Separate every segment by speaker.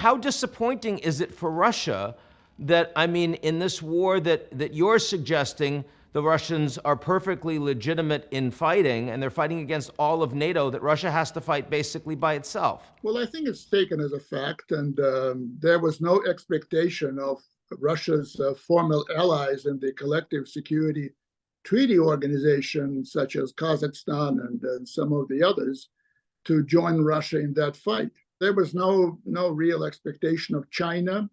Speaker 1: how disappointing is it for Russia that, I mean, in this war that you're suggesting the Russians are perfectly legitimate in fighting, and they're fighting against all of NATO, that Russia has to fight basically by itself?
Speaker 2: Well, I think it's taken as a fact, and there was no expectation of Russia's formal allies in the collective security treaty organization, such as Kazakhstan and some of the others, to join Russia in that fight. There was no real expectation of China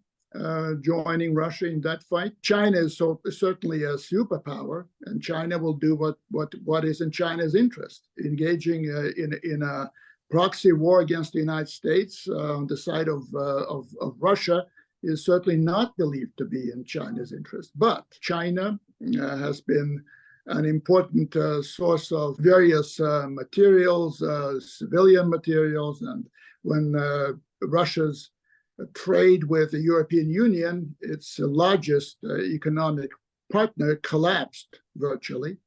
Speaker 2: joining Russia in that fight. China is certainly a superpower, and China will do what is in China's interest. Engaging in a proxy war against the United States on the side of Russia is certainly not believed to be in China's interest. But China has been an important source of various materials, civilian materials, and when Russia's trade with the European Union, its largest economic partner, collapsed virtually,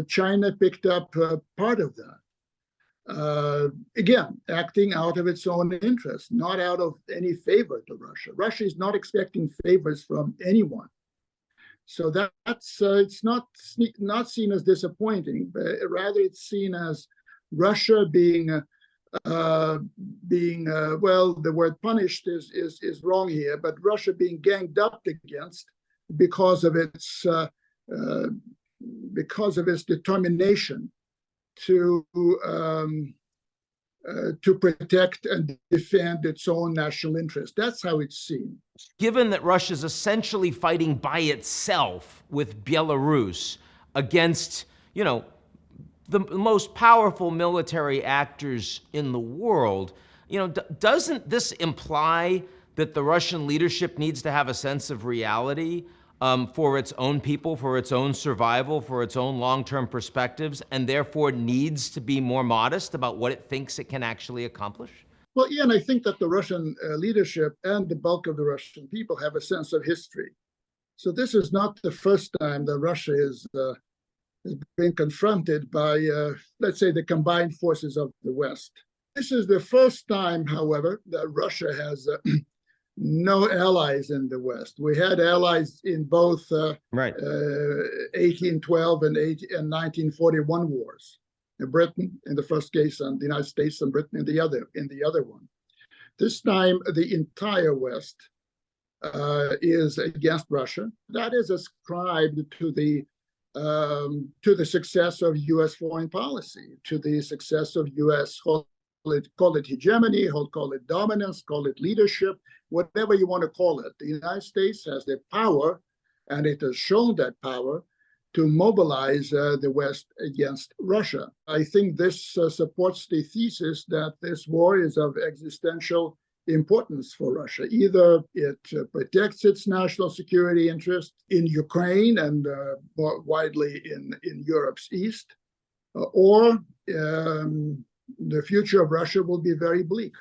Speaker 2: China picked up part of that. Again, acting out of its own interest, not out of any favor to Russia. Russia is not expecting favors from anyone. So that's it's not seen as disappointing, but rather it's seen as Russia being well, the word punished is wrong here, but Russia being ganged up against because of its determination to protect and defend its own national interest. That's how it's seen.
Speaker 1: Given that Russia's essentially fighting by itself with Belarus against, the most powerful military actors in the world, doesn't this imply that the Russian leadership needs to have a sense of reality for its own people, for its own survival, for its own long-term perspectives, and therefore needs to be more modest about what it thinks it can actually accomplish?
Speaker 2: Well, Ian, I think that the Russian leadership and the bulk of the Russian people have a sense of history. So this is not the first time that Russia has been confronted by, let's say, the combined forces of the West. This is the first time, however, that Russia has no allies in the West. We had allies in both 1812 and 1941 wars. Britain in the first case, and the United States and Britain in the other one. This time, the entire West is against Russia. That is ascribed to the success of U.S. foreign policy, to the success of U.S. call it hegemony, call it dominance, call it leadership, whatever you want to call it. The United States has the power, and it has shown that power, to mobilize the West against Russia. I think this supports the thesis that this war is of existential importance for Russia. Either it protects its national security interest in Ukraine and more widely in Europe's east, or the future of Russia will be very bleak.